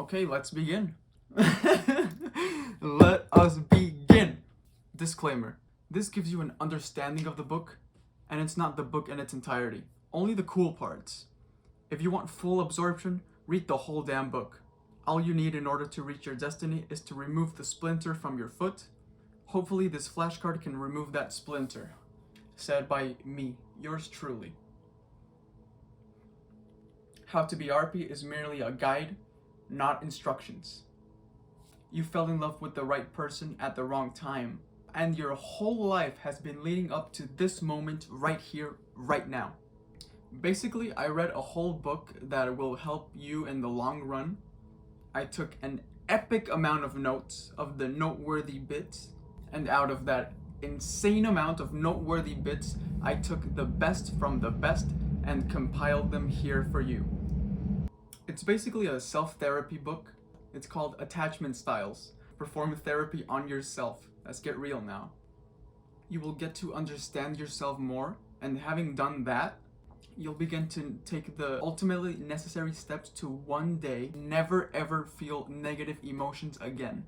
Okay, let's begin. Let us begin. Disclaimer. This gives you an understanding of the book, and it's not the book in its entirety. Only the cool parts. If you want full absorption, read the whole damn book. All you need in order to reach your destiny is to remove the splinter from your foot. Hopefully this flashcard can remove that splinter. Said by me, yours truly. How to be ARPI is merely a guide, not instructions. You fell in love with the right person at the wrong time, and your whole life has been leading up to this moment right here, right now. Basically, I read a whole book that will help you in the long run. I took an epic amount of notes of the noteworthy bits, and out of that insane amount of noteworthy bits, I took the best from the best and compiled them here for you. It's basically a self-therapy book. It's called Attachment Styles. Perform therapy on yourself. Let's get real now. You will get to understand yourself more, and having done that, you'll begin to take the ultimately necessary steps to one day never ever feel negative emotions again.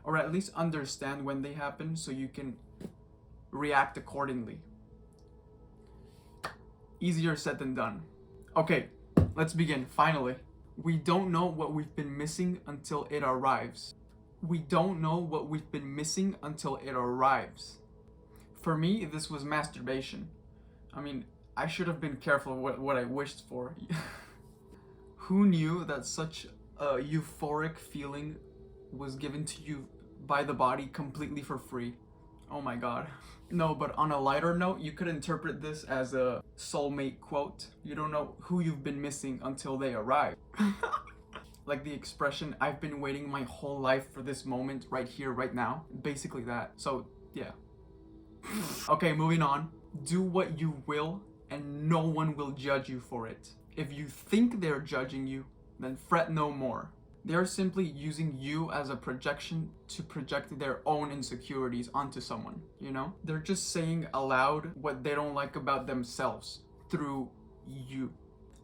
Or at least understand when they happen so you can react accordingly. Easier said than done. Okay, let's begin, finally. We don't know what we've been missing until it arrives. We don't know what we've been missing until it arrives. For me, this was masturbation. I mean, I should have been careful what I wished for. Who knew that such a euphoric feeling was given to you by the body completely for free? Oh my god. No, but on a lighter note, you could interpret this as a soulmate quote. You don't know who you've been missing until they arrive. Like the expression, I've been waiting my whole life for this moment right here, right now. Basically that. So, yeah. Okay, moving on. Do what you will, and no one will judge you for it. If you think they're judging you, then fret no more. They're simply using you as a projection to project their own insecurities onto someone, you know? They're just saying aloud what they don't like about themselves through you.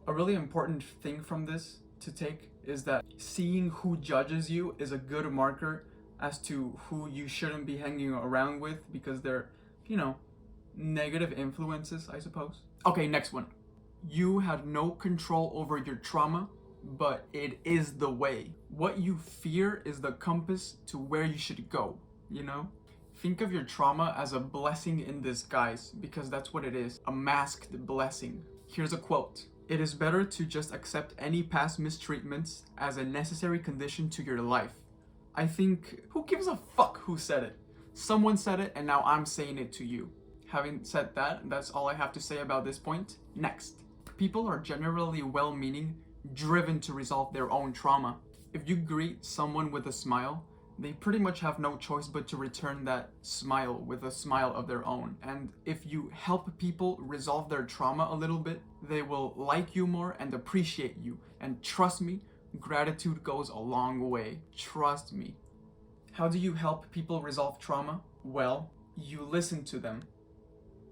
A really important thing from this to take is that seeing who judges you is a good marker as to who you shouldn't be hanging around with because they're, you know, negative influences, I suppose. Okay, next one. You had no control over your trauma, but it is the way. What you fear is the compass to where you should go, you know? Think of your trauma as a blessing in disguise, because that's what it is, a masked blessing. Here's a quote. It is better to just accept any past mistreatments as a necessary condition to your life. I think, who gives a fuck who said it? Someone said it, and now I'm saying it to you. Having said that, that's all I have to say about this point. Next. People are generally well-meaning, driven to resolve their own trauma. If you greet someone with a smile, they pretty much have no choice but to return that smile with a smile of their own. And if you help people resolve their trauma a little bit, they will like you more and appreciate you. And trust me, gratitude goes a long way. Trust me. How do you help people resolve trauma? Well, you listen to them.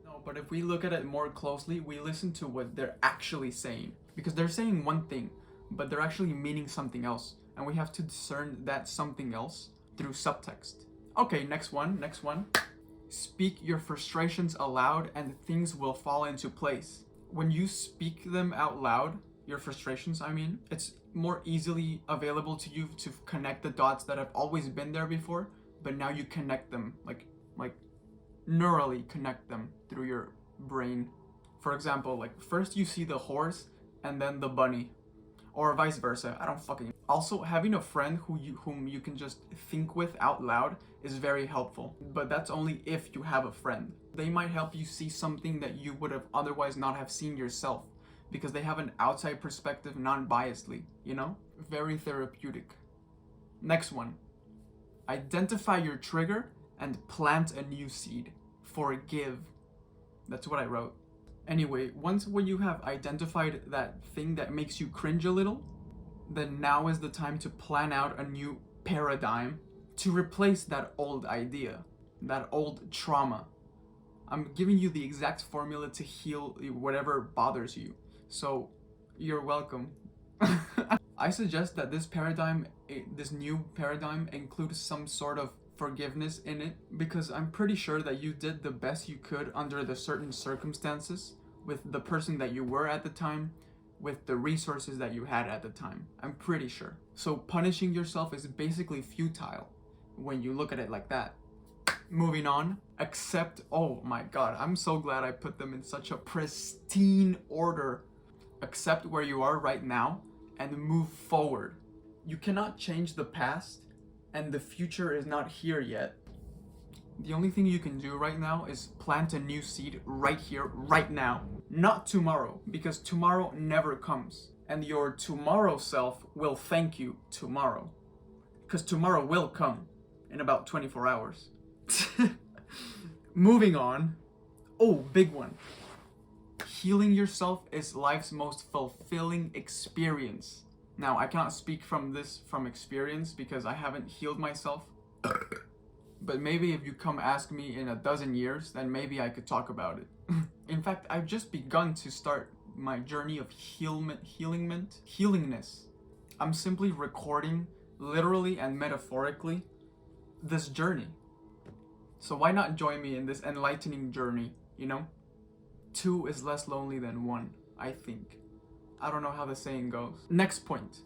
No, but if we look at it more closely, we listen to what they're actually saying. Because they're saying one thing, but they're actually meaning something else. And we have to discern that something else through subtext. Okay, next one. Speak your frustrations aloud and things will fall into place. When you speak them out loud, your frustrations, I mean, it's more easily available to you to connect the dots that have always been there before, but now you connect them, like neurally connect them through your brain. For example, like first you see the horse and then the bunny, or vice versa. I don't fucking. Also, having a friend whom you can just think with out loud is very helpful, but that's only if you have a friend. They might help you see something that you would have otherwise not have seen yourself, because they have an outside perspective non-biasedly, you know? Very therapeutic. Next one. Identify your trigger and plant a new seed. Forgive. That's what I wrote. Anyway, once when you have identified that thing that makes you cringe a little, then now is the time to plan out a new paradigm to replace that old idea, that old trauma. I'm giving you the exact formula to heal whatever bothers you. So, you're welcome. I suggest that this new paradigm includes some sort of forgiveness in it, because I'm pretty sure that you did the best you could under the certain circumstances, with the person that you were at the time, with the resources that you had at the time. I'm pretty sure. So punishing yourself is basically futile when you look at it like that. Moving on, accept, oh my god, I'm so glad I put them in such a pristine order. Accept where you are right now and move forward. You cannot change the past, and the future is not here yet. The only thing you can do right now is plant a new seed right here, right now. Not tomorrow, because tomorrow never comes. And your tomorrow self will thank you tomorrow. Because tomorrow will come in about 24 hours. Moving on. Oh, big one. Healing yourself is life's most fulfilling experience. Now, I cannot speak from experience because I haven't healed myself. But maybe if you come ask me in 12 years, then maybe I could talk about it. In fact, I've just begun to start my journey of healingness. I'm simply recording, literally and metaphorically, this journey. So why not join me in this enlightening journey, you know? 2 is less lonely than 1, I think. I don't know how the saying goes. Next point.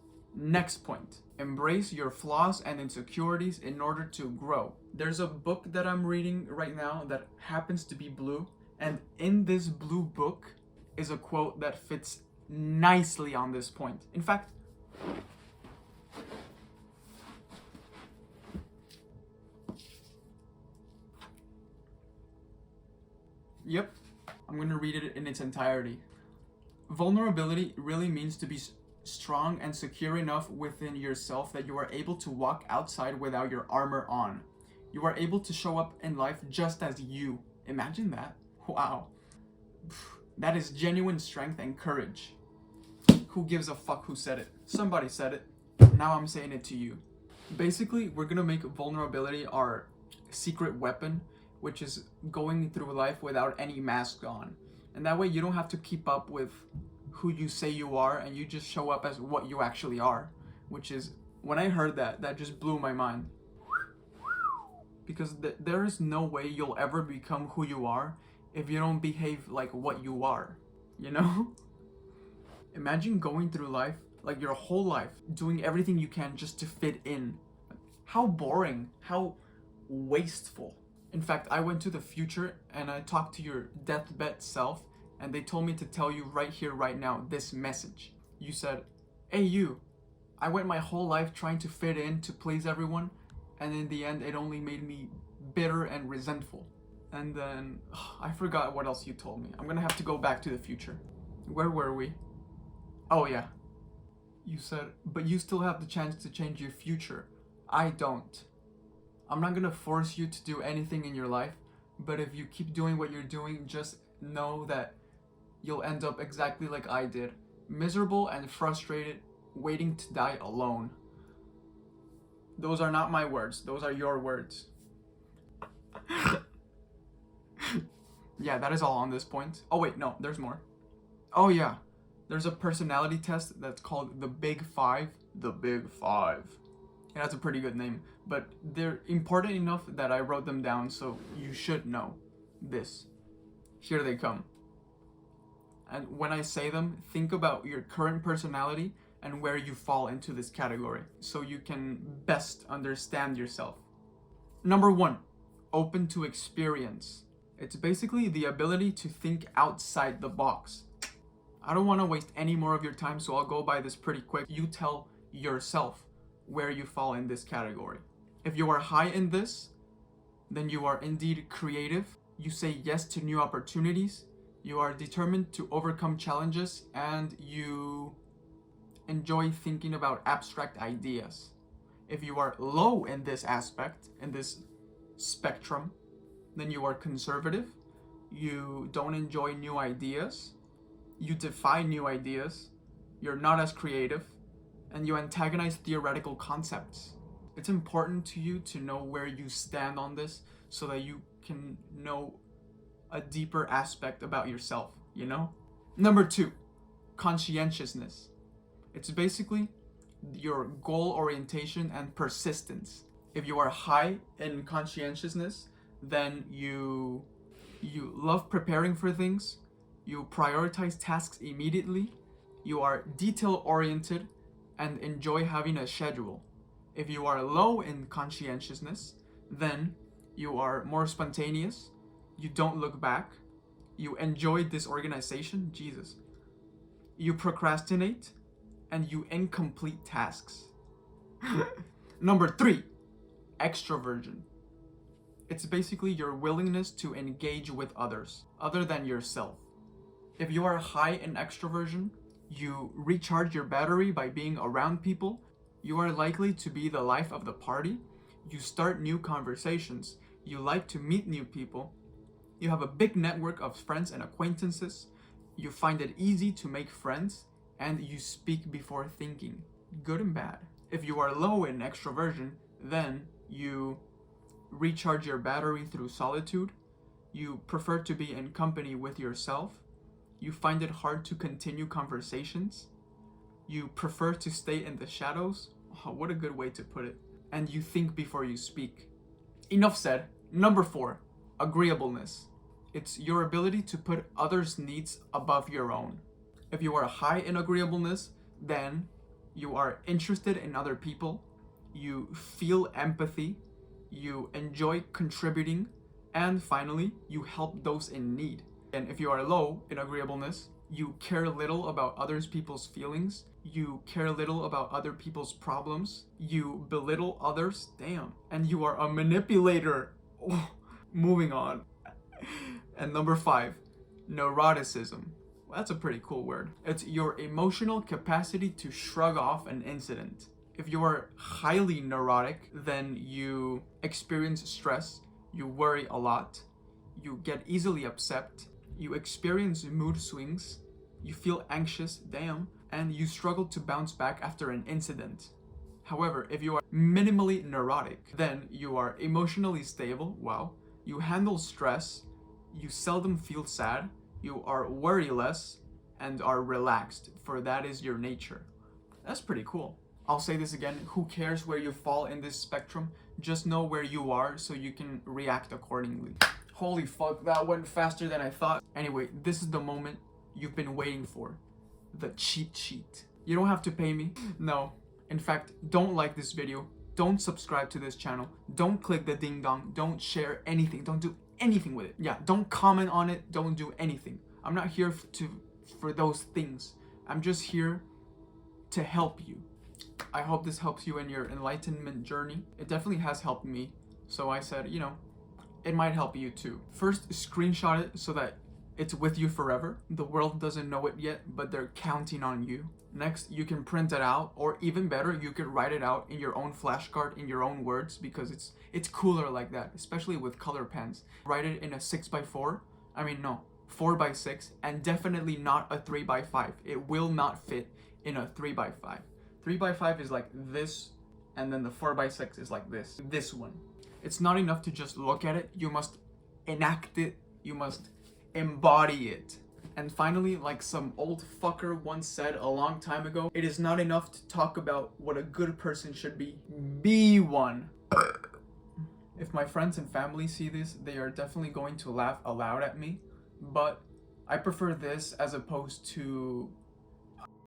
Embrace your flaws and insecurities in order to grow. There's a book that I'm reading right now that happens to be blue, and in this blue book is a quote that fits nicely on this point. In fact, yep, I'm gonna read it in its entirety. Vulnerability really means to be strong and secure enough within yourself that you are able to walk outside without your armor on. You are able to show up in life just as you. Imagine that. Wow. That is genuine strength and courage. Who gives a fuck who said it? Somebody said it. Now I'm saying it to you. Basically, we're gonna make vulnerability our secret weapon, which is going through life without any mask on. And that way you don't have to keep up with who you say you are, and you just show up as what you actually are. Which is, when I heard that just blew my mind. Because there is no way you'll ever become who you are if you don't behave like what you are, you know? Imagine going through life, like your whole life, doing everything you can just to fit in. How boring, how wasteful. In fact, I went to the future and I talked to your deathbed self, and they told me to tell you right here, right now, this message. You said, hey you, I went my whole life trying to fit in, to please everyone, and in the end, it only made me bitter and resentful. And then, I forgot what else you told me. I'm gonna have to go back to the future. Where were we? Oh yeah. You said, but you still have the chance to change your future. I don't. I'm not gonna force you to do anything in your life, but if you keep doing what you're doing, just know that you'll end up exactly like I did. Miserable and frustrated, waiting to die alone. Those are not my words, those are your words. Yeah, that is all on this point. Oh wait, no, there's more. Oh yeah, there's a personality test that's called the Big Five. The Big Five. It has a pretty good name, but they're important enough that I wrote them down, so you should know this. Here they come. And when I say them, think about your current personality and where you fall into this category, so you can best understand yourself. Number 1, open to experience. It's basically the ability to think outside the box. I don't want to waste any more of your time, so I'll go by this pretty quick. You tell yourself where you fall in this category. If you are high in this, then you are indeed creative. You say yes to new opportunities. You are determined to overcome challenges, and you enjoy thinking about abstract ideas. If you are low in this aspect, in this spectrum, then you are conservative. You don't enjoy new ideas. You defy new ideas. You're not as creative, and you antagonize theoretical concepts. It's important to you to know where you stand on this, so that you can know a deeper aspect about yourself, you know? Number 2, conscientiousness. It's basically your goal orientation and persistence. If you are high in conscientiousness, then you love preparing for things, you prioritize tasks immediately, you are detail oriented, and enjoy having a schedule. If you are low in conscientiousness, then you are more spontaneous, you don't look back, you enjoy disorganization, Jesus. You procrastinate, and you incomplete tasks. Number 3, extroversion. It's basically your willingness to engage with others, other than yourself. If you are high in extroversion, you recharge your battery by being around people, you are likely to be the life of the party, you start new conversations, you like to meet new people, you have a big network of friends and acquaintances, you find it easy to make friends, and you speak before thinking, good and bad. If you are low in extroversion, then you recharge your battery through solitude, you prefer to be in company with yourself, you find it hard to continue conversations, you prefer to stay in the shadows, oh, what a good way to put it, and you think before you speak. Enough said. Number 4, agreeableness. It's your ability to put others' needs above your own. If you are high in agreeableness, then you are interested in other people, you feel empathy, you enjoy contributing, and finally, you help those in need. And if you are low in agreeableness, you care little about other people's feelings, you care little about other people's problems, you belittle others, damn, and you are a manipulator. Oh, moving on. And number 5, neuroticism. Well, that's a pretty cool word. It's your emotional capacity to shrug off an incident. If you are highly neurotic, then you experience stress, you worry a lot, you get easily upset, you experience mood swings, you feel anxious, damn, and you struggle to bounce back after an incident. However, if you are minimally neurotic, then you are emotionally stable, wow, you handle stress, you seldom feel sad, you are worryless, and are relaxed, for that is your nature. That's pretty cool. I'll say this again, who cares where you fall in this spectrum? Just know where you are so you can react accordingly. Holy fuck, that went faster than I thought. Anyway, this is the moment you've been waiting for. The cheat sheet. You don't have to pay me. No. In fact, don't like this video. Don't subscribe to this channel. Don't click the ding dong. Don't share anything. Don't do anything with it. Yeah, don't comment on it. Don't do anything. I'm not here for those things. I'm just here to help you. I hope this helps you in your enlightenment journey. It definitely has helped me. So I said, you know, it might help you too. First, screenshot it so that it's with you forever. The world doesn't know it yet, but they're counting on you. Next, you can print it out, or even better, you could write it out in your own flashcard, in your own words, because it's cooler like that, especially with color pens. Write it in a 6x4, 4x6, and definitely not a 3x5. It will not fit in a 3x5. 3x5 is like this, and then the 4x6 is like this. This one. It's not enough to just look at it, you must enact it, you must embody it. And finally, like some old fucker once said a long time ago, it is not enough to talk about what a good person should be one. If my friends and family see this, they are definitely going to laugh aloud at me, but I prefer this as opposed to